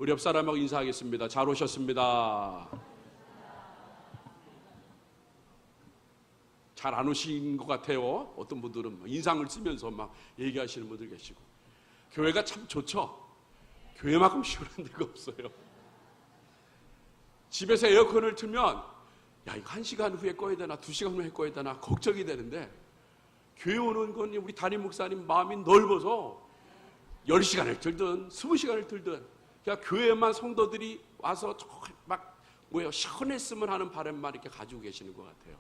우리 옆 사람하고 인사하겠습니다. 잘 오셨습니다. 잘 안 오신 것 같아요. 어떤 분들은 인상을 쓰면서 막 얘기하시는 분들 계시고. 교회가 참 좋죠. 교회만큼 시원한 데가 없어요. 집에서 에어컨을 틀면 야, 이거 1시간 후에 꺼야 되나 2시간 후에 꺼야 되나 걱정이 되는데, 교회 오는 건 우리 담임 목사님 마음이 넓어서 10시간을 틀든 20시간을 틀든 그냥 교회만 성도들이 와서 막 시원했으면 하는 바람만 이렇게 가지고 계시는 것 같아요.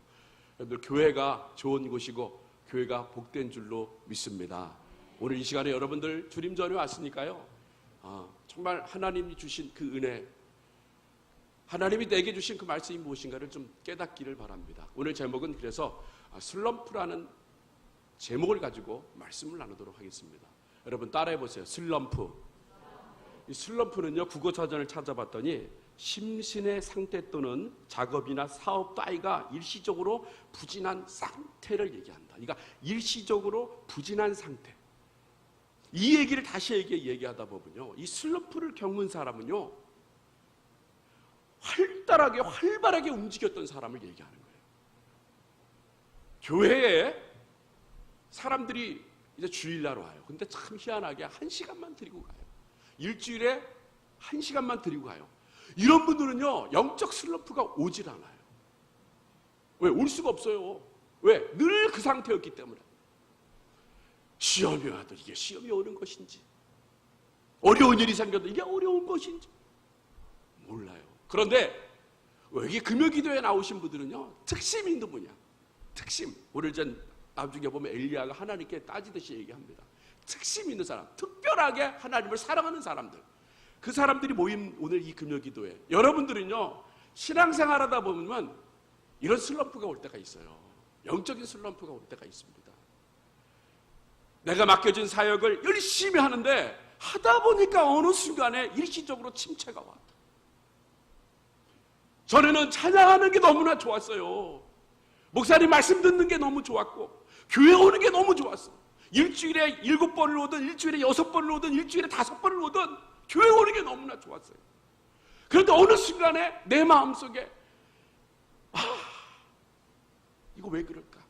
여러분들, 교회가 좋은 곳이고 교회가 복된 줄로 믿습니다. 오늘 이 시간에 여러분들 주님 전에 왔으니까요, 정말 하나님이 주신 그 은혜, 하나님이 내게 주신 그 말씀이 무엇인가를 좀 깨닫기를 바랍니다. 오늘 제목은 그래서 슬럼프라는 제목을 가지고 말씀을 나누도록 하겠습니다. 여러분 따라해 보세요. 슬럼프. 이 슬럼프는요, 국어사전을 찾아봤더니 심신의 상태 또는 작업이나 사업 따위가 일시적으로 부진한 상태를 얘기한다. 그러니까 일시적으로 부진한 상태. 이 얘기를 다시 얘기하다 보면요, 이 슬럼프를 겪는 사람은요, 활발하게 움직였던 사람을 얘기하는 거예요. 교회에 사람들이 이제 주일날 와요. 근데 참 희한하게 1시간만 드리고 가요. 일주일에 1시간만 드리고 가요. 이런 분들은요, 영적 슬럼프가 오질 않아요. 왜? 올 수가 없어요. 왜? 늘 그 상태였기 때문에. 시험이 와도 이게 시험이 오는 것인지, 어려운 일이 생겨도 이게 어려운 것인지 몰라요. 그런데 여기 금요기도에 나오신 분들은요, 특심이 있는 분이야. 특심. 오늘 전 나중에 보면 엘리야가 하나님께 따지듯이 얘기합니다. 특심 있는 사람, 특별하게 하나님을 사랑하는 사람들, 그 사람들이 모인 오늘 이 금요기도에, 여러분들은요, 신앙생활하다 보면 이런 슬럼프가 올 때가 있어요. 영적인 슬럼프가 올 때가 있습니다. 내가 맡겨진 사역을 열심히 하는데 하다 보니까 어느 순간에 일시적으로 침체가 와. 전에는 찬양하는 게 너무나 좋았어요. 목사님 말씀 듣는 게 너무 좋았고, 교회 오는 게 너무 좋았어. 일주일에 7번을 오든 일주일에 6번을 오든 일주일에 5번을 오든 교회 오는 게 너무나 좋았어요. 그런데 어느 순간에 내 마음속에 이거 왜 그럴까?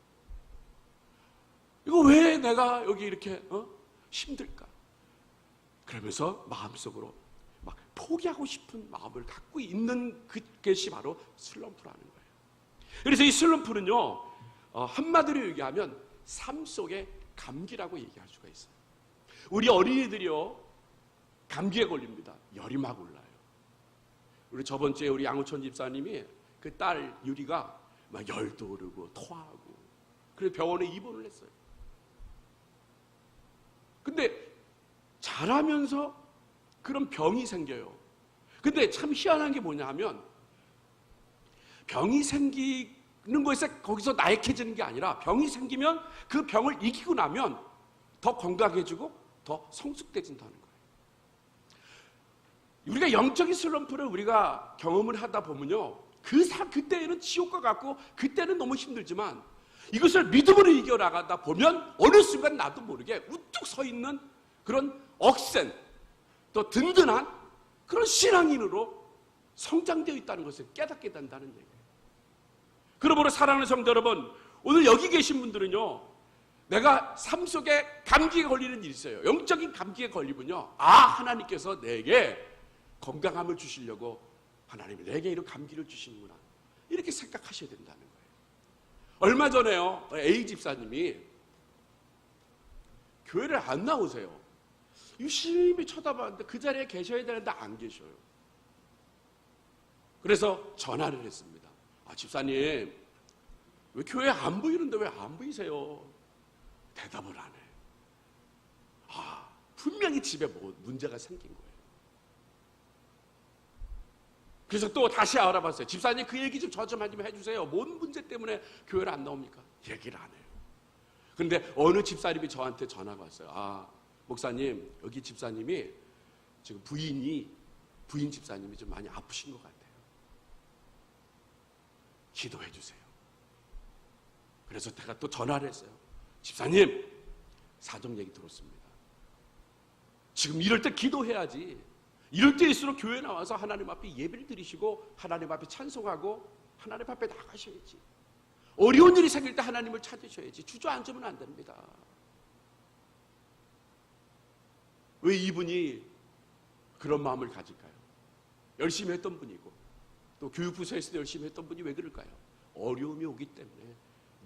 이거 왜 내가 여기 이렇게 힘들까? 그러면서 마음속으로 막 포기하고 싶은 마음을 갖고 있는 그것이 바로 슬럼프라는 거예요. 그래서 이 슬럼프는요, 한마디로 얘기하면 삶 속의 감기라고 얘기할 수가 있어요. 우리 어린이들이요, 감기에 걸립니다. 열이 막 올라요. 우리 저번 주에 우리 양호천 집사님이 그 딸 유리가 막 열도 오르고 토하고, 그래서 병원에 입원을 했어요. 근데 자라면서 그런 병이 생겨요. 근데 참 희한한 게 뭐냐 하면, 병이 생기는 것에서 거기서 나약해지는 게 아니라, 병이 생기면 그 병을 이기고 나면 더 건강해지고 더 성숙해진다는 거예요. 우리가 영적인 슬럼프를 우리가 경험을 하다 보면요, 그때는 지옥과 같고 그때는 너무 힘들지만 이것을 믿음으로 이겨나가다 보면 어느 순간 나도 모르게 우뚝 서 있는 그런 억센, 또 든든한 그런 신앙인으로 성장되어 있다는 것을 깨닫게 된다는 얘기예요. 그러므로 사랑하는 성도 여러분, 오늘 여기 계신 분들은요, 내가 삶 속에 감기에 걸리는 일이 있어요. 영적인 감기에 걸리면요, 하나님께서 내게 건강함을 주시려고 하나님이 내게 이런 감기를 주시는구나, 이렇게 생각하셔야 된다는 거예요. 얼마 전에요, A 집사님이 교회를 안 나오세요. 유심히 쳐다봤는데 그 자리에 계셔야 되는데 안 계셔요. 그래서 전화를 했습니다. 집사님, 왜 교회에 안 보이는데 왜 안 보이세요? 대답을 안 해. 분명히 집에 뭐 문제가 생긴 거예요. 그래서 또 다시 알아봤어요. 집사님, 그 얘기 좀 저 좀 해주세요. 뭔 문제 때문에 교회를 안 나옵니까? 얘기를 안 해요. 그런데 어느 집사님이 저한테 전화가 왔어요. 목사님, 여기 집사님이 지금 부인 집사님이 좀 많이 아프신 것 같아요. 기도해 주세요. 그래서 제가 또 전화를 했어요. 집사님, 사정 얘기 들었습니다. 지금 이럴 때 기도해야지. 이럴 때일수록 교회 나와서 하나님 앞에 예배를 드리시고 하나님 앞에 찬송하고 하나님 앞에 나가셔야지. 어려운 일이 생길 때 하나님을 찾으셔야지. 주저앉으면 안 됩니다. 왜 이분이 그런 마음을 가질까요? 열심히 했던 분이고 또 교육부서에서도 열심히 했던 분이 왜 그럴까요? 어려움이 오기 때문에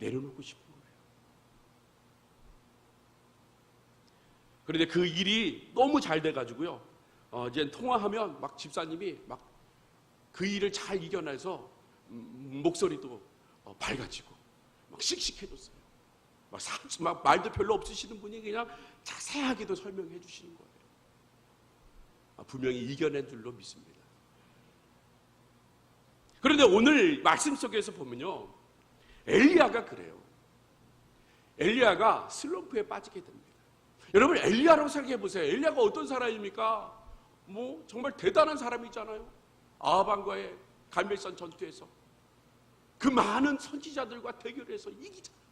내려놓고 싶은 거예요. 그런데 그 일이 너무 잘 돼가지고요. 이제 통화하면 막 집사님이 막 그 일을 잘 이겨내서 목소리도 밝아지고 막 씩씩해졌어요. 막 말도 별로 없으시는 분이 그냥 자세하게도 설명해 주시는 거예요. 분명히 이겨낸 줄로 믿습니다. 그런데 오늘 말씀 속에서 보면요, 엘리야가 그래요. 엘리야가 슬럼프에 빠지게 됩니다. 여러분, 엘리야라고 생각해 보세요. 엘리야가 어떤 사람입니까? 정말 대단한 사람이잖아요. 아합왕과의 갈멜산 전투에서 그 많은 선지자들과 대결해서 이기잖아요.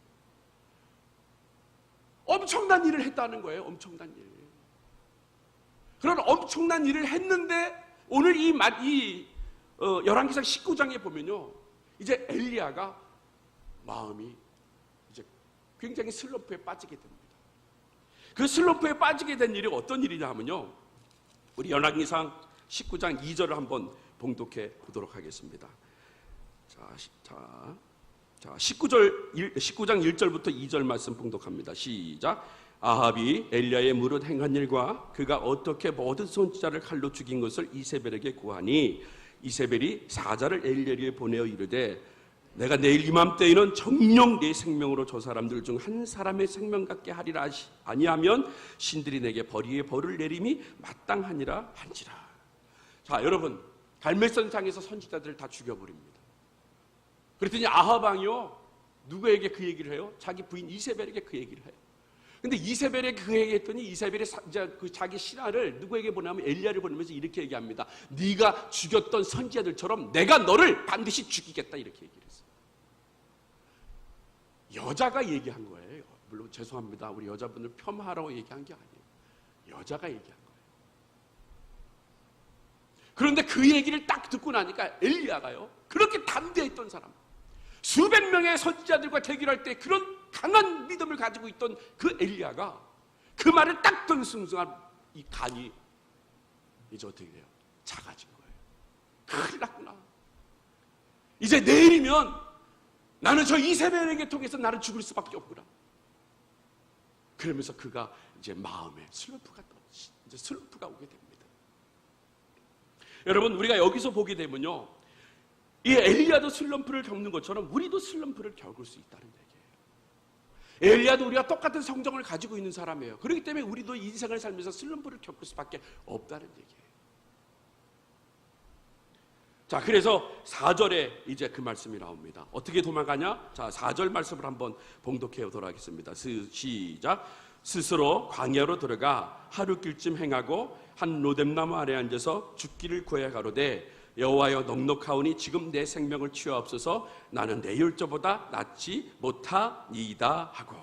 엄청난 일을 했다는 거예요. 엄청난 일. 그런 엄청난 일을 했는데 오늘 열왕기상 19장에 보면요, 이제 엘리야가 마음이 이제 굉장히 슬럼프에 빠지게 됩니다. 그 슬럼프에 빠지게 된 일이 어떤 일이냐 하면요, 우리 열왕기상 19장 2절을 한번 봉독해 보도록 하겠습니다. 자, 19장 1절부터 2절 말씀 봉독합니다. 시작. 아합이 엘리야의 무릇 행한 일과 그가 어떻게 모든 선지자를 칼로 죽인 것을 이세벨에게 구하니 이세벨이 사자를 엘리야에게 보내어 이르되 내가 내일 이맘때에는 정녕 내 생명으로 저 사람들 중 한 사람의 생명 같게 하리라 아니하면 신들이 내게 벌이의 벌을 내림이 마땅하니라 한지라. 자, 여러분, 갈멜산상에서 선지자들을 다 죽여버립니다. 그랬더니 아합 왕이요, 누구에게 그 얘기를 해요? 자기 부인 이세벨에게 그 얘기를 해요. 근데 이세벨에게 그 얘기했더니 이세벨이 그 자기 신하를 누구에게 보내면 엘리야를 보내면서 이렇게 얘기합니다. 네가 죽였던 선지자들처럼 내가 너를 반드시 죽이겠다, 이렇게 얘기를 했어요. 여자가 얘기한 거예요. 물론 죄송합니다. 우리 여자분을 폄하하라고 얘기한 게 아니에요. 여자가 얘기한 거예요. 그런데 그 얘기를 딱 듣고 나니까 엘리야가요, 그렇게 담대했던 사람, 수백 명의 선지자들과 대결할 때 그런 강한 믿음을 가지고 있던 그 엘리야가 그 말을 딱 듣는 순간 이 간이 이제 어떻게 돼요? 작아진 거예요. 큰일 났구나. 이제 내일이면 나는 저 이세벨에게 통해서 나를 죽을 수밖에 없구나. 그러면서 그가 이제 마음에 슬럼프가 오게 됩니다. 여러분, 우리가 여기서 보게 되면요, 이 엘리야도 슬럼프를 겪는 것처럼 우리도 슬럼프를 겪을 수 있다는 얘기예요. 엘리야도 우리가 똑같은 성정을 가지고 있는 사람이에요. 그렇기 때문에 우리도 인생을 살면서 슬럼프를 겪을 수밖에 없다는 얘기예요. 자, 그래서 4절에 이제 그 말씀이 나옵니다. 어떻게 도망가냐? 자, 4절 말씀을 한번 봉독해 보도록 하겠습니다. 시작. 스스로 광야로 들어가 하루길쯤 행하고 한 로뎀나무 아래 앉아서 죽기를 구해 가로되 여호와여 넉넉하오니 지금 내 생명을 취하옵소서. 나는 내 율조보다 낫지 못하니이다 하고.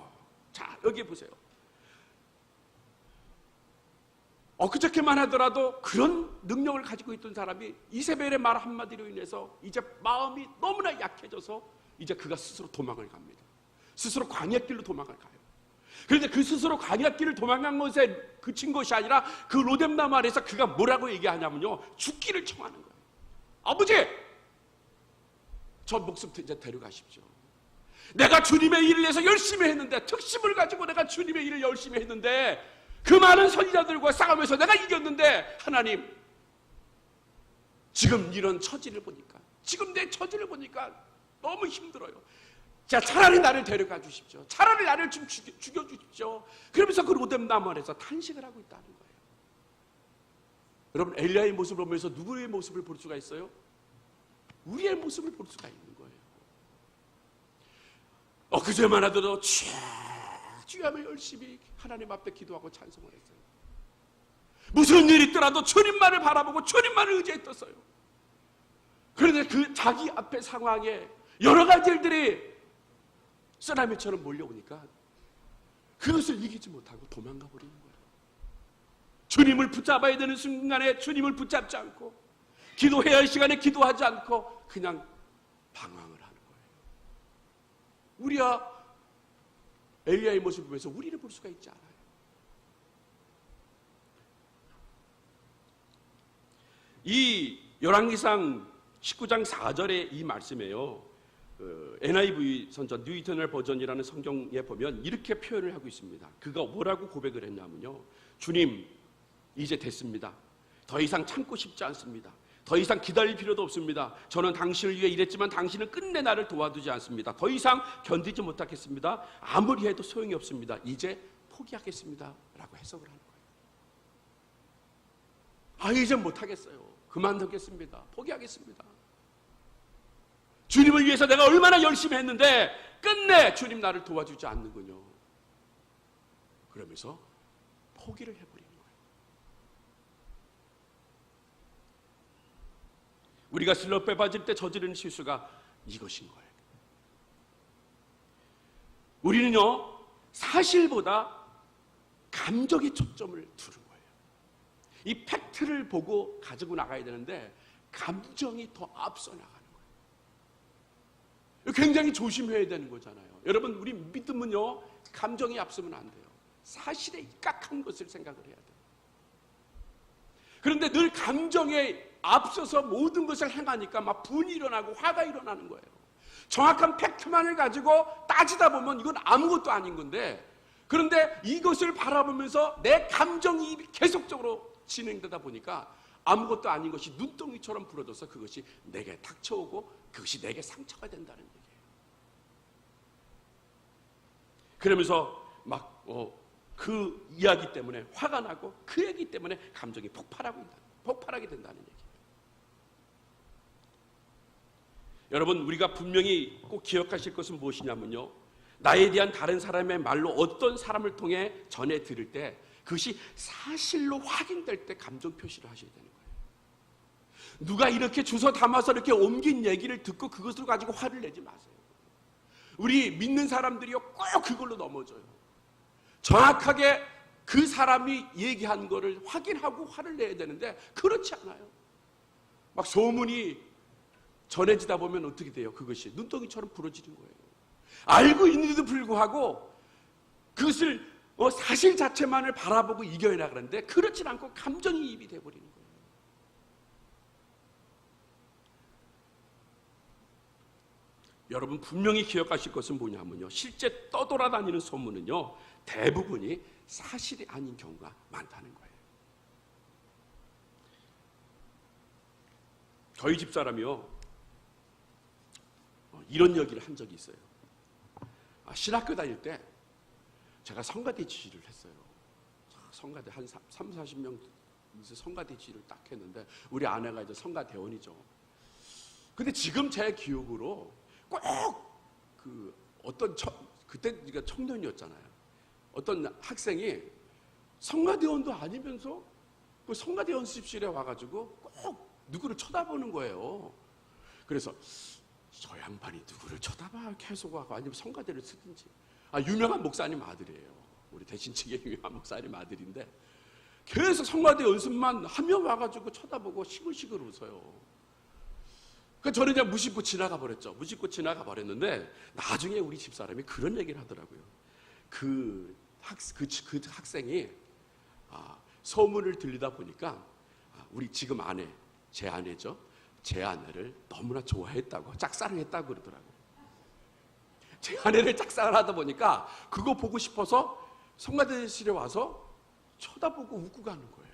자, 여기 보세요. 엊그저께만 하더라도 그런 능력을 가지고 있던 사람이 이세벨의 말 한마디로 인해서 이제 마음이 너무나 약해져서 이제 그가 스스로 도망을 갑니다. 스스로 광야길로 도망을 가요. 그런데 그 스스로 광야길을 도망간 것에 그친 것이 아니라 그 로뎀나무 아래에서 그가 뭐라고 얘기하냐면요, 죽기를 청하는 거예요. 아버지, 저 목숨 이제 데려가십시오. 내가 주님의 일을 위해서 열심히 했는데, 특심을 가지고 내가 주님의 일을 열심히 했는데, 그 많은 선지자들과 싸움에서 내가 이겼는데, 하나님, 지금 이런 처지를 보니까, 지금 내 처지를 보니까 너무 힘들어요. 자, 차라리 나를 데려가 주십시오. 차라리 나를 좀 죽여주십시오. 그러면서 그 로뎀나무 아래서 탄식을 하고 있다는 거예요. 여러분, 엘리야의 모습을 보면서 누구의 모습을 볼 수가 있어요? 우리의 모습을 볼 수가 있는 거예요. 엊그제만 하더라도 주야며 열심히 하나님 앞에 기도하고 찬송을 했어요. 무슨 일이 있더라도 주님만을 바라보고 주님만을 의지했었어요. 그런데 그 자기 앞에 상황에 여러 가지 일들이 쓰나미처럼 몰려오니까 그것을 이기지 못하고 도망가 버리는 거예요. 주님을 붙잡아야 되는 순간에 주님을 붙잡지 않고, 기도해야 할 시간에 기도하지 않고 그냥 방황을 하는 거예요. 우리야 엘리야의 모습을 보면서 우리를 볼 수가 있지 않아요. 이 열왕기상 19장 4절의 이 말씀에요, NIV 선전 뉴 이터널 버전이라는 성경에 보면 이렇게 표현을 하고 있습니다. 그가 뭐라고 고백을 했냐면요, 주님, 이제 됐습니다. 더 이상 참고 싶지 않습니다. 더 이상 기다릴 필요도 없습니다. 저는 당신을 위해 일했지만 당신은 끝내 나를 도와주지 않습니다. 더 이상 견디지 못하겠습니다. 아무리 해도 소용이 없습니다. 이제 포기하겠습니다 라고 해석을 하는 거예요. 이제 못하겠어요. 그만두겠습니다. 포기하겠습니다. 주님을 위해서 내가 얼마나 열심히 했는데 끝내 주님 나를 도와주지 않는군요. 그러면서 포기를 해버리는 거예요. 우리가 슬럼프에 빠질 때 저지르는 실수가 이것인 거예요. 우리는요, 사실보다 감정에 초점을 두는 거예요. 이 팩트를 보고 가지고 나가야 되는데 감정이 더 앞서 나가는 거예요. 굉장히 조심해야 되는 거잖아요. 여러분, 우리 믿음은요, 감정이 앞서면 안 돼요. 사실에 입각한 것을 생각을 해야 돼요. 그런데 늘 감정에 앞서서 모든 것을 행하니까 막 분이 일어나고 화가 일어나는 거예요. 정확한 팩트만을 가지고 따지다 보면 이건 아무것도 아닌 건데, 그런데 이것을 바라보면서 내 감정이입이 계속적으로 진행되다 보니까 아무것도 아닌 것이 눈덩이처럼 부러져서 그것이 내게 닥쳐오고 그것이 내게 상처가 된다는 얘기예요. 그러면서 막 그 이야기 때문에 화가 나고 그 얘기 때문에 감정이 폭발하게 된다는 얘기예요. 여러분, 우리가 분명히 꼭 기억하실 것은 무엇이냐면요, 나에 대한 다른 사람의 말로 어떤 사람을 통해 전해 들을 때 그것이 사실로 확인될 때 감정 표시를 하셔야 되는 거예요. 누가 이렇게 주워 담아서 이렇게 옮긴 얘기를 듣고 그것을 가지고 화를 내지 마세요. 우리 믿는 사람들이요, 꼭 그걸로 넘어져요. 정확하게 그 사람이 얘기한 거를 확인하고 화를 내야 되는데 그렇지 않아요. 막 소문이 전해지다 보면 어떻게 돼요? 그것이 눈덩이처럼 부러지는 거예요. 알고 있는데도 불구하고 그것을 사실 자체만을 바라보고 이겨내라는데 그렇지 않고 감정이입이 돼버리는 거예요. 여러분, 분명히 기억하실 것은 뭐냐면요, 실제 떠돌아다니는 소문은요, 대부분이 사실이 아닌 경우가 많다는 거예요. 저희 집사람이요, 이런 얘기를 한 적이 있어요. 신학교 다닐 때 제가 성가대 지휘를 했어요. 성가대 한 30-40명 성가대 지휘를 딱 했는데 우리 아내가 이제 성가대원이죠. 근데 지금 제 기억으로 꼭 그 어떤 그때 네가 청년이었잖아요. 어떤 학생이 성가대원도 아니면서 그 성가대 연습실에 와가지고 꼭 누구를 쳐다보는 거예요. 그래서 저 양반이 누구를 쳐다봐 계속 하고 아니면 성가대를 쓰든지. 유명한 목사님 아들이에요. 우리 대신측의 유명한 목사님 아들인데 계속 성가대 연습만 하며 와가지고 쳐다보고 시글시글 웃어요. 그러니까 저는 그냥 무심코 지나가 버렸죠. 무심코 지나가 버렸는데 나중에 우리 집사람이 그런 얘기를 하더라고요. 그 학생이 소문을 들리다 보니까 우리 지금 아내, 제 아내죠. 제 아내를 너무나 좋아했다고, 짝사랑을 했다고 그러더라고요. 제 아내를 짝사랑을 하다 보니까 그거 보고 싶어서 성가대실에 와서 쳐다보고 웃고 가는 거예요.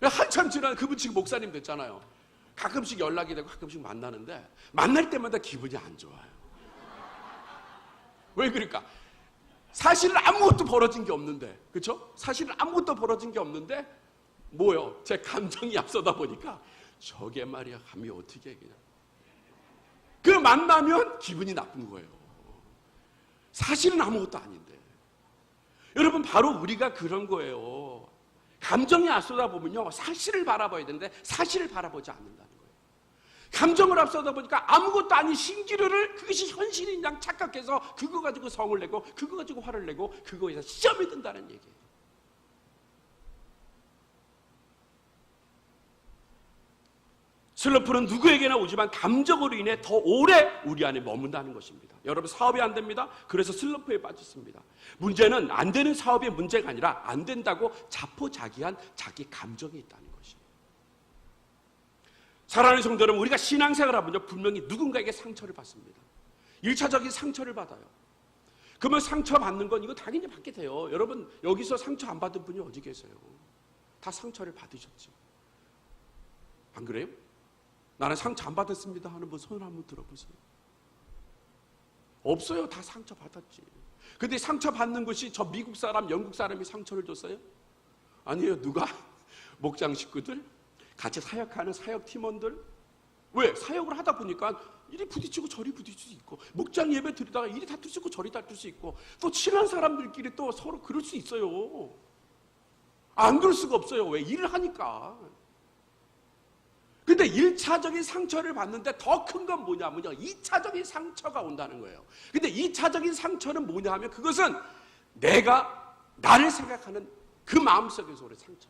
한참 지난 그분 지금 목사님 됐잖아요. 가끔씩 연락이 되고 가끔씩 만나는데 만날 때마다 기분이 안 좋아요. 왜 그럴까? 사실은 아무것도 벌어진 게 없는데, 그렇죠? 사실은 아무것도 벌어진 게 없는데 뭐요? 제 감정이 앞서다 보니까 저게 말이야 감히 어떻게 그냥 그 만나면 기분이 나쁜 거예요. 사실은 아무것도 아닌데. 여러분, 바로 우리가 그런 거예요. 감정이 앞서다 보면요, 사실을 바라봐야 되는데 사실을 바라보지 않는다는 거예요. 감정을 앞서다 보니까 아무것도 아닌 신기루를 그것이 현실인 양 착각해서 그거 가지고 성을 내고 그거 가지고 화를 내고 그거에서 시험이 든다는 얘기예요. 슬럼프는 누구에게나 오지만 감정으로 인해 더 오래 우리 안에 머문다는 것입니다. 여러분, 사업이 안 됩니다. 그래서 슬럼프에 빠졌습니다. 문제는 안 되는 사업의 문제가 아니라 안 된다고 자포자기한 자기 감정이 있다는 것입니다. 사랑하는 성도 여러분, 우리가 신앙생활을 하면요, 분명히 누군가에게 상처를 받습니다. 1차적인 상처를 받아요. 그러면 상처받는 건 이거 당연히 받게 돼요. 여러분, 여기서 상처 안 받은 분이 어디 계세요? 다 상처를 받으셨죠. 안 그래요? 나는 상처 안 받았습니다 하는 분 손 한번 들어보세요. 없어요. 다 상처 받았지. 근데 상처 받는 것이 저 미국 사람, 영국 사람이 상처를 줬어요? 아니에요. 누가? 목장 식구들? 같이 사역하는 사역 팀원들? 왜? 사역을 하다 보니까 이리 부딪히고 저리 부딪힐 수 있고, 목장 예배 드리다가 이리 다툴 수 있고 저리 다툴 수 있고, 또 친한 사람들끼리 또 서로 그럴 수 있어요. 안 그럴 수가 없어요. 왜? 일을 하니까. 근데 1차적인 상처를 받는데 더 큰 건 뭐냐면요, 2차적인 상처가 온다는 거예요. 근데 2차적인 상처는 뭐냐 하면, 그것은 내가 나를 생각하는 그 마음속에서 오는 상처.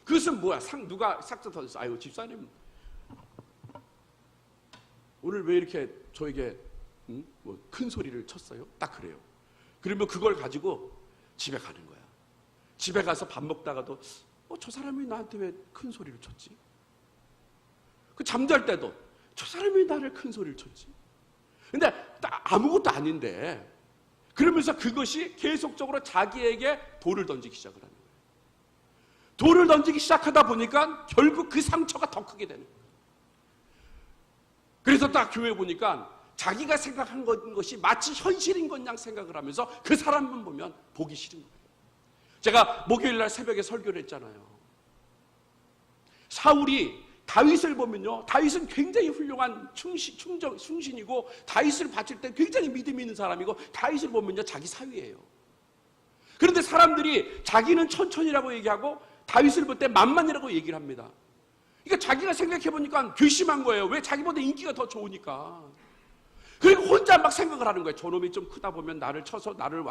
그것은 뭐야? 누가 삭제 터졌어? 아유, 집사님 오늘 왜 이렇게 저에게 뭐 큰 소리를 쳤어요? 딱 그래요. 그러면 그걸 가지고 집에 가는 거야. 집에 가서 밥 먹다가도 저 사람이 나한테 왜 큰 소리를 쳤지? 그 잠잘 때도 저 사람이 나를 큰 소리를 쳤지? 근데 아무것도 아닌데, 그러면서 그것이 계속적으로 자기에게 돌을 던지기 시작을 하는 거예요. 돌을 던지기 시작하다 보니까 결국 그 상처가 더 크게 되는 거예요. 그래서 딱 교회 보니까 자기가 생각한 것이 마치 현실인 것 양 생각을 하면서 그 사람만 보면 보기 싫은 거예요. 제가 목요일 날 새벽에 설교를 했잖아요. 사울이 다윗을 보면요, 다윗은 굉장히 훌륭한 충신이고, 다윗을 바칠 때 굉장히 믿음이 있는 사람이고, 다윗을 보면요 자기 사위예요. 그런데 사람들이 자기는 천천히라고 얘기하고 다윗을 볼 때 만만이라고 얘기를 합니다. 그러니까 자기가 생각해 보니까 괘씸한 거예요. 왜? 자기보다 인기가 더 좋으니까. 그리고 혼자 막 생각을 하는 거예요. 저놈이 좀 크다 보면 나를 쳐서 나를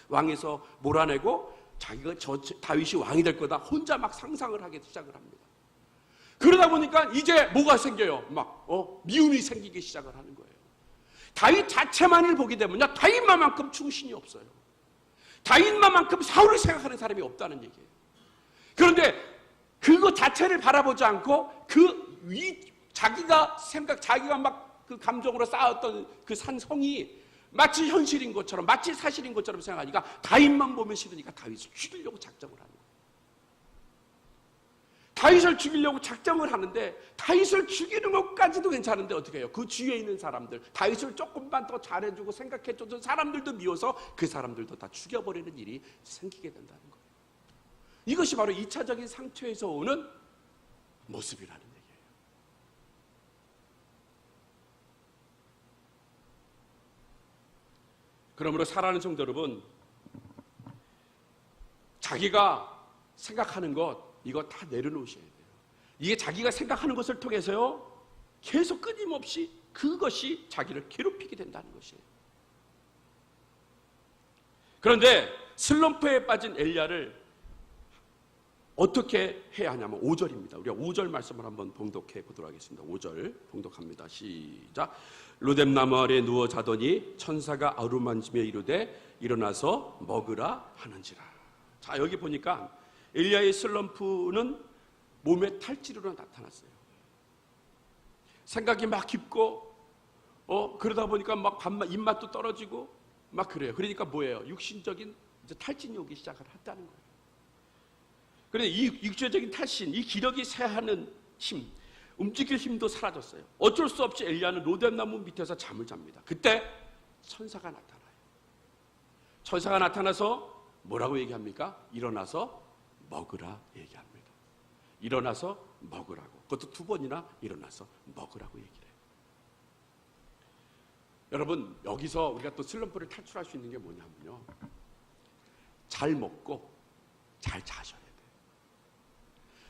왕에서 몰아내고 자기가 다윗이 왕이 될 거다. 혼자 막 상상을 하기 시작을 합니다. 그러다 보니까 이제 뭐가 생겨요? 미움이 생기기 시작을 하는 거예요. 다윗 자체만을 보게 되면요, 다윗만큼 충신이 없어요. 다윗만큼 사울을 생각하는 사람이 없다는 얘기예요. 그런데 그거 자체를 바라보지 않고 자기가 막 그 감정으로 쌓았던 그 산성이 마치 현실인 것처럼, 마치 사실인 것처럼 생각하니까 다윗만 보면 싫으니까 다윗을 죽이려고 작정을 하는 거예요. 다윗을 죽이려고 작정을 하는데, 다윗을 죽이는 것까지도 괜찮은데 어떻게 해요? 그 주위에 있는 사람들, 다윗을 조금만 더 잘해주고 생각해주던 사람들도 미워서 그 사람들도 다 죽여버리는 일이 생기게 된다는 거예요. 이것이 바로 2차적인 상처에서 오는 모습이라는 얘기예요. 그러므로 사랑하는 성도 여러분, 자기가 생각하는 것, 이거 다 내려놓으셔야 돼요. 이게 자기가 생각하는 것을 통해서요, 계속 끊임없이 그것이 자기를 괴롭히게 된다는 것이에요. 그런데 슬럼프에 빠진 엘리야를 어떻게 해야 하냐면 5절입니다. 우리가 5절 말씀을 한번 봉독해 보도록 하겠습니다. 5절 봉독합니다. 시작. 로뎀나무 아래 누워 자더니 천사가 어루만지며 이르되 일어나서 먹으라 하는지라. 자, 여기 보니까 엘리야의 슬럼프는 몸의 탈지로 나타났어요. 생각이 막 깊고, 그러다 보니까 막 입맛도 떨어지고 막 그래요. 그러니까 뭐예요? 육신적인 이제 탈진이 오기 시작을 했다는 거예요. 그런데 이 육체적인 탈신, 이 기력이 쇠하는 힘, 움직일 힘도 사라졌어요. 어쩔 수 없이 엘리야는 로뎀나무 밑에서 잠을 잡니다. 그때 천사가 나타나요. 천사가 나타나서 뭐라고 얘기합니까? 일어나서 먹으라 얘기합니다. 일어나서 먹으라고. 그것도 2번이나 일어나서 먹으라고 얘기를 해요. 여러분, 여기서 우리가 또 슬럼프를 탈출할 수 있는 게 뭐냐면요, 잘 먹고 잘 자셔야 돼요.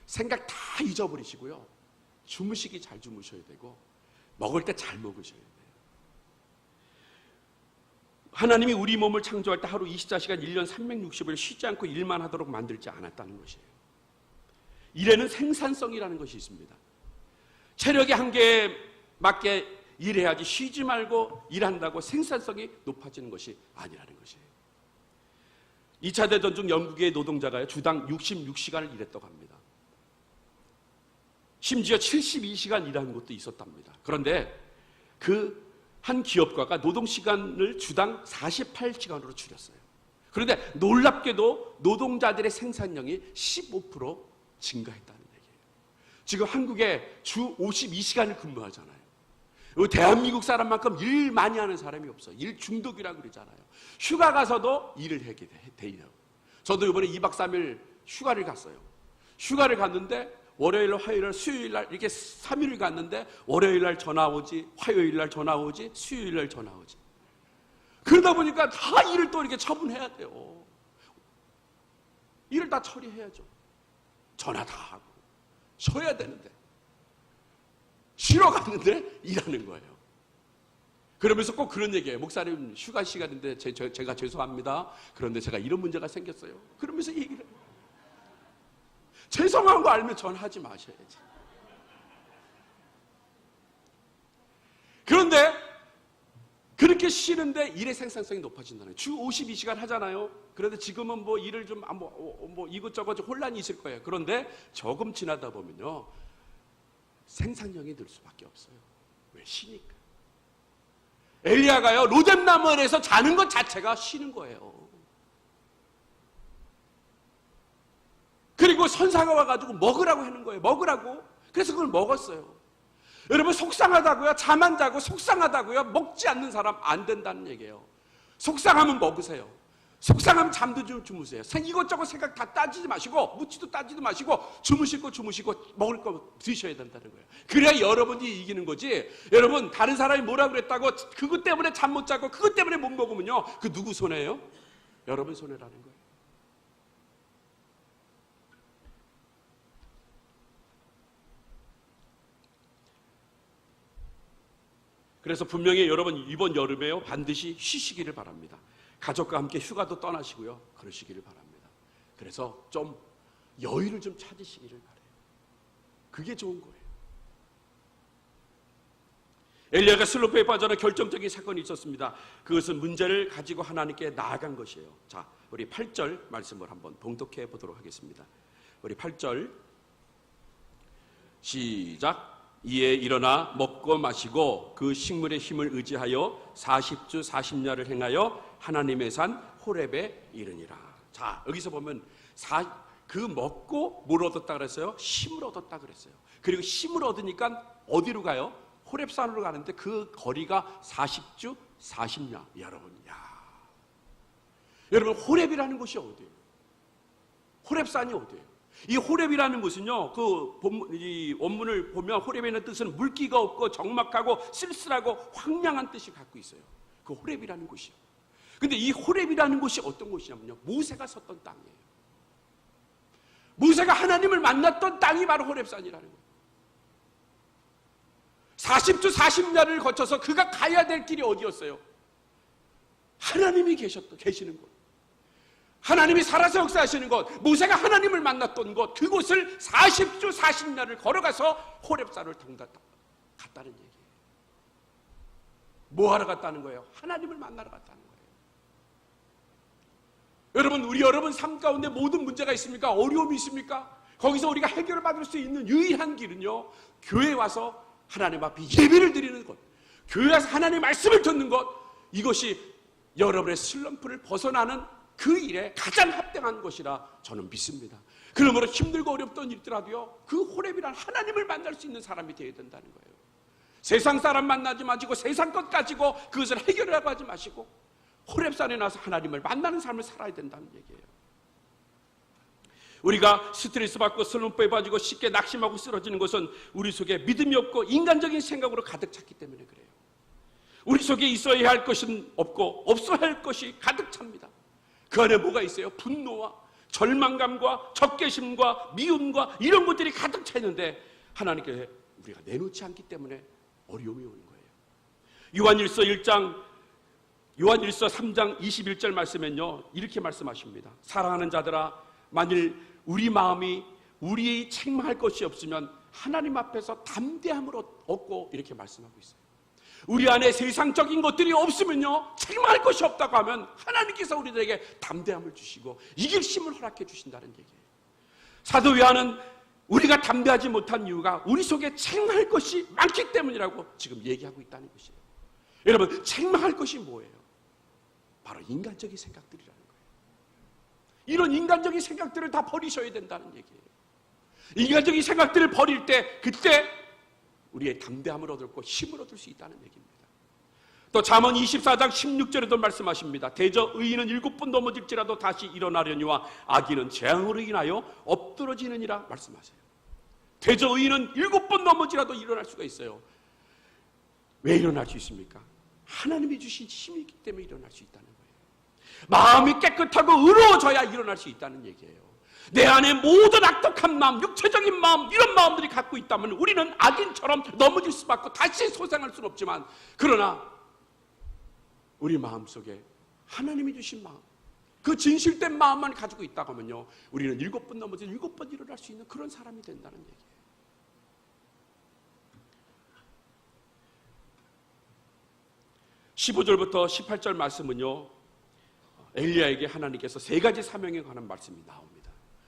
생각 다 잊어버리시고요, 주무시기 잘 주무셔야 되고, 먹을 때 잘 먹으셔야 돼요. 하나님이 우리 몸을 창조할 때 하루 24시간 1년 360일 쉬지 않고 일만 하도록 만들지 않았다는 것이에요. 일에는 생산성이라는 것이 있습니다. 체력의 한계에 맞게 일해야지 쉬지 말고 일한다고 생산성이 높아지는 것이 아니라는 것이에요. 2차 대전 중 영국의 노동자가 주당 66시간을 일했다고 합니다. 심지어 72시간 일하는 곳도 있었답니다. 그런데 그 한 기업가가 노동시간을 주당 48시간으로 줄였어요. 그런데 놀랍게도 노동자들의 생산량이 15% 증가했다는 얘기예요. 지금 한국에 주 52시간을 근무하잖아요. 대한민국 사람만큼 일 많이 하는 사람이 없어요. 일 중독이라고 그러잖아요. 휴가 가서도 일을 하게 돼요. 저도 이번에 2박 3일 휴가를 갔어요. 휴가를 갔는데 월요일, 화요일, 수요일 날 이렇게 3일을 갔는데 월요일 날 전화 오지, 화요일 날 전화 오지, 수요일 날 전화 오지. 그러다 보니까 다 일을 또 이렇게 처분해야 돼요. 일을 다 처리해야죠. 전화 다 하고 쉬어야 되는데 쉬러 갔는데 일하는 거예요. 그러면서 꼭 그런 얘기해요. 목사님 휴가 시간인데 제가 죄송합니다. 그런데 제가 이런 문제가 생겼어요. 그러면서 얘기를 해요. 죄송한 거 알면 전화하지 마셔야지. 그런데 그렇게 쉬는데 일의 생산성이 높아진다는 거예요. 주 52시간 하잖아요. 그런데 지금은 뭐 일을 좀 이것저것 혼란이 있을 거예요. 그런데 조금 지나다 보면요 생산량이 늘 수밖에 없어요. 왜? 쉬니까. 엘리야가요 로뎀나무에서 자는 것 자체가 쉬는 거예요. 그리고 선사가 와가지고 먹으라고 하는 거예요. 먹으라고. 그래서 그걸 먹었어요. 여러분 속상하다고요? 잠 안 자고 속상하다고요? 먹지 않는 사람 안 된다는 얘기예요. 속상하면 먹으세요. 속상하면 잠도 좀 주무세요. 이것저것 생각 다 따지지 마시고 묻지도 따지도 마시고 주무시고 먹을 거 드셔야 된다는 거예요. 그래야 여러분이 이기는 거지. 여러분 다른 사람이 뭐라 그랬다고 그것 때문에 잠 못 자고 그것 때문에 못 먹으면요. 그 누구 손해예요? 여러분 손해라는 거예요. 그래서 분명히 여러분 이번 여름에요 반드시 쉬시기를 바랍니다. 가족과 함께 휴가도 떠나시고요 그러시기를 바랍니다. 그래서 좀 여유를 좀 찾으시기를 바라요. 그게 좋은 거예요. 엘리야가 슬로프에 빠져나 결정적인 사건이 있었습니다. 그것은 문제를 가지고 하나님께 나아간 것이에요. 자, 우리 8절 말씀을 한번 봉독해 보도록 하겠습니다. 우리 8절 시작. 이에 일어나 먹고 마시고 그 식물의 힘을 의지하여 40주 40야를 행하여 하나님의 산 호렙에 이르니라. 자, 여기서 보면 그 먹고 뭘 얻었다 그랬어요? 힘을 얻었다 그랬어요. 그리고 힘을 얻으니까 어디로 가요? 호렙산으로 가는데 그 거리가 40주 40야. 여러분 호렙이라는 곳이 어디예요? 호렙산이 어디예요? 이 호렙이라는 것은요, 이 원문을 보면 호렙이라는 뜻은 물기가 없고 적막하고 쓸쓸하고 황량한 뜻이 갖고 있어요. 그 호렙이라는 곳이요. 근데 이 호렙이라는 곳이 어떤 곳이냐면요, 모세가 섰던 땅이에요. 모세가 하나님을 만났던 땅이 바로 호렙산이라는 거예요. 40주 40야를 거쳐서 그가 가야 될 길이 어디였어요? 하나님이 계시는 곳. 하나님이 살아서 역사하시는 곳, 모세가 하나님을 만났던 곳, 그곳을 40주 40야를 걸어가서 호렙산을 갔다는 얘기예요. 뭐 하러 갔다는 거예요? 하나님을 만나러 갔다는 거예요. 여러분 삶 가운데 모든 문제가 있습니까? 어려움이 있습니까? 거기서 우리가 해결을 받을 수 있는 유일한 길은요, 교회에 와서 하나님 앞에 예배를 드리는 것, 교회에 와서 하나님의 말씀을 듣는 것, 이것이 여러분의 슬럼프를 벗어나는 그 일에 가장 합당한 것이라 저는 믿습니다. 그러므로 힘들고 어렵던 일더라도요, 그 호렙이란 하나님을 만날 수 있는 사람이 되어야 된다는 거예요. 세상 사람 만나지 마시고 세상 것 가지고 그것을 해결하려고 하지 마시고 호렙산에 나서 하나님을 만나는 삶을 살아야 된다는 얘기예요. 우리가 스트레스 받고 슬럼프에 빠지고 쉽게 낙심하고 쓰러지는 것은 우리 속에 믿음이 없고 인간적인 생각으로 가득 찼기 때문에 그래요. 우리 속에 있어야 할 것은 없고 없어야 할 것이 가득 찹니다. 그 안에 뭐가 있어요? 분노와 절망감과 적개심과 미움과 이런 것들이 가득 차 있는데 하나님께 우리가 내놓지 않기 때문에 어려움이 오는 거예요. 요한일서 3장 21절 말씀엔요 이렇게 말씀하십니다. 사랑하는 자들아, 만일 우리 마음이 우리의 책망할 것이 없으면 하나님 앞에서 담대함을 얻고 이렇게 말씀하고 있어요. 우리 안에 세상적인 것들이 없으면요, 책망할 것이 없다고 하면 하나님께서 우리들에게 담대함을 주시고 이길 힘을 허락해 주신다는 얘기예요. 사도 요한은 우리가 담대하지 못한 이유가 우리 속에 책망할 것이 많기 때문이라고 지금 얘기하고 있다는 것이에요. 여러분, 책망할 것이 뭐예요? 바로 인간적인 생각들이라는 거예요. 이런 인간적인 생각들을 다 버리셔야 된다는 얘기예요. 인간적인 생각들을 버릴 때 그때 우리의 담대함을 얻고 힘을 얻을 수 있다는 얘기입니다. 또 잠언 24장 16절에도 말씀하십니다. 대저 의인은 7번 넘어질지라도 다시 일어나려니와 악인은 재앙으로 인하여 엎드러지느니라 말씀하세요. 대저 의인은 7번 넘어지라도 일어날 수가 있어요. 왜 일어날 수 있습니까? 하나님이 주신 힘이 있기 때문에 일어날 수 있다는 거예요. 마음이 깨끗하고 의로워져야 일어날 수 있다는 얘기예요. 내 안에 모든 악독한 마음, 육체적인 마음, 이런 마음들이 갖고 있다면 우리는 악인처럼 넘어질 수밖에 다시 소생할 수는 없지만, 그러나 우리 마음속에 하나님이 주신 마음, 그 진실된 마음만 가지고 있다고 하면요, 우리는 7번 넘어져 7번 일어날 수 있는 그런 사람이 된다는 얘기예요. (15절부터 18절) 말씀은요, 엘리야에게 하나님께서 3가지 사명에 관한 말씀이 나옵니다.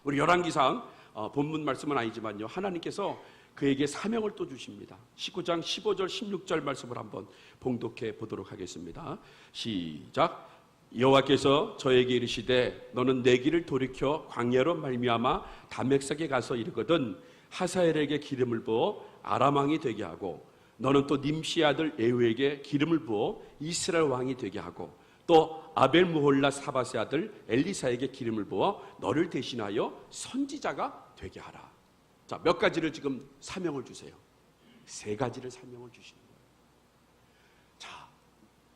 우리 열왕기상 본문 말씀은 아니지만요, 하나님께서 그에게 사명을 또 주십니다. 19장 15절 16절 말씀을 한번 봉독해 보도록 하겠습니다. 시작. 여호와께서 저에게 이르시되 너는 내 길을 돌이켜 광야로 말미암아 다메섹에 가서 이르거든 하사엘에게 기름을 부어 아람 왕이 되게 하고, 너는 또 님시 아들 에후에게 기름을 부어 이스라엘 왕이 되게 하고, 또 아벨무홀라 사바세 아들 엘리사에게 기름을 부어 너를 대신하여 선지자가 되게 하라. 자, 몇 가지를 지금 사명을 주세요. 3가지를 사명을 주시는 거예요. 자,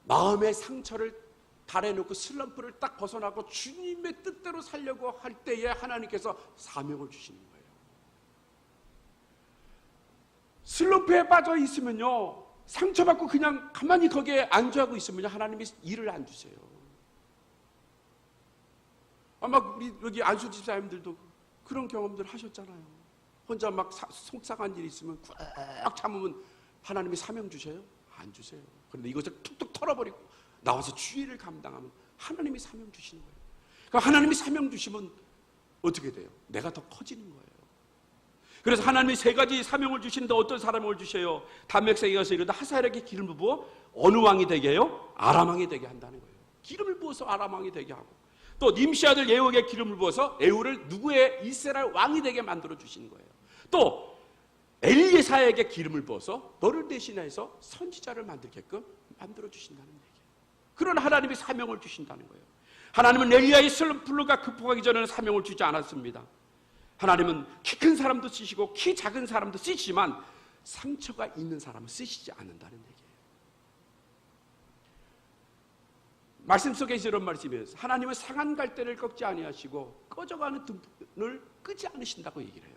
마음의 상처를 달래놓고 슬럼프를 딱 벗어나고 주님의 뜻대로 살려고 할 때에 하나님께서 사명을 주시는 거예요. 슬럼프에 빠져 있으면요, 상처받고 그냥 가만히 거기에 안주하고 있으면요, 하나님이 일을 안 주세요. 아마 우리 여기 안수 집사님들도 그런 경험들 하셨잖아요. 혼자 막 속상한 일이 있으면 꽉 참으면 하나님이 사명 주셔요? 안 주세요. 그런데 이것을 툭툭 털어버리고 나와서 주의를 감당하면 하나님이 사명 주시는 거예요. 그러니까 하나님이 사명 주시면 어떻게 돼요? 내가 더 커지는 거예요. 그래서 하나님이 3가지 사명을 주시는데 어떤 사람을 주셔요? 다메섹에 가서 이르다 하사엘에게 기름을 부어 어느 왕이 되게 해요? 아람 왕이 되게 한다는 거예요. 기름을 부어서 아람 왕이 되게 하고, 또 님시 아들 에후에게 기름을 부어서 에후를 누구의 이스라엘 왕이 되게 만들어 주시는 거예요. 또 엘리사에게 기름을 부어서 너를 대신해서 선지자를 만들게끔 만들어 주신다는 얘기예요. 그런 하나님이 사명을 주신다는 거예요. 하나님은 엘리야의 슬럼프가 극복하기 전에는 사명을 주지 않았습니다. 하나님은 키 큰 사람도 쓰시고 키 작은 사람도 쓰시지만 상처가 있는 사람은 쓰시지 않는다는 얘기예요. 말씀 속에 이런 말씀이에요. 하나님은 상한 갈대를 꺾지 아니하시고 꺼져가는 등불을 끄지 않으신다고 얘기를 해요.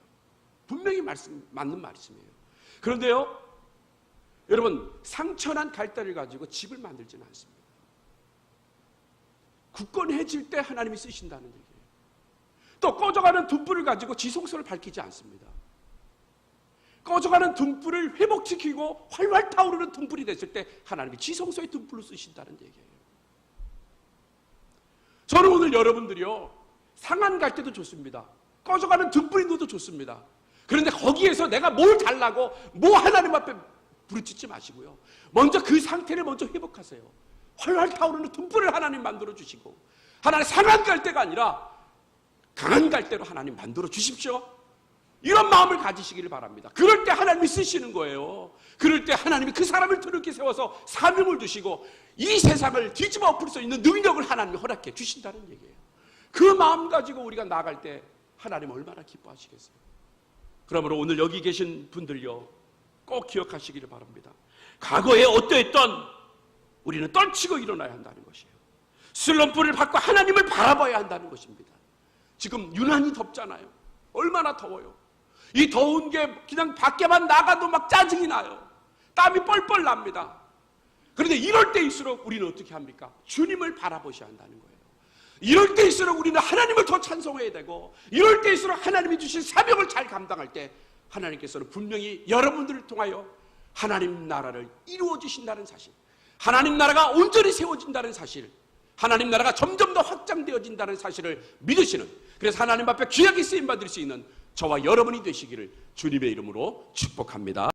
분명히 맞는 말씀이에요. 그런데요, 여러분, 상처난 갈대를 가지고 집을 만들지는 않습니다. 굳건해질 때 하나님이 쓰신다는 얘기예요. 또 꺼져가는 등불을 가지고 지성소를 밝히지 않습니다. 꺼져가는 등불을 회복시키고 활활 타오르는 등불이 됐을 때 하나님이 지성소의 등불로 쓰신다는 얘기예요. 저는 오늘 여러분들이요, 상한 갈대도 좋습니다. 꺼져가는 등불이 넣어도 좋습니다. 그런데 거기에서 내가 뭘 달라고 뭐 하나님 앞에 부르짖지 마시고요, 먼저 그 상태를 먼저 회복하세요. 활활 타오르는 등불을 하나님 만들어 주시고, 하나님 상한 갈대가 아니라 강한 갈대로 하나님 만들어 주십시오. 이런 마음을 가지시기를 바랍니다. 그럴 때 하나님이 쓰시는 거예요. 그럴 때 하나님이 그 사람을 드럽게 세워서 사명을 주시고 이 세상을 뒤집어 엎을 수 있는 능력을 하나님이 허락해 주신다는 얘기예요. 그 마음 가지고 우리가 나아갈 때 하나님 얼마나 기뻐하시겠어요. 그러므로 오늘 여기 계신 분들요, 꼭 기억하시기를 바랍니다. 과거에 어떠했던 우리는 떨치고 일어나야 한다는 것이에요. 슬럼프를 받고 하나님을 바라봐야 한다는 것입니다. 지금 유난히 덥잖아요. 얼마나 더워요. 이 더운 게 그냥 밖에만 나가도 막 짜증이 나요. 땀이 뻘뻘 납니다. 그런데 이럴 때일수록 우리는 어떻게 합니까? 주님을 바라보셔야 한다는 거예요. 이럴 때일수록 우리는 하나님을 더 찬송해야 되고, 이럴 때일수록 하나님이 주신 사명을 잘 감당할 때 하나님께서는 분명히 여러분들을 통하여 하나님 나라를 이루어 주신다는 사실, 하나님 나라가 온전히 세워진다는 사실, 하나님 나라가 점점 더 확장되어진다는 사실을 믿으시는, 그래서 하나님 앞에 귀하게 쓰임받을 수 있는 저와 여러분이 되시기를 주님의 이름으로 축복합니다.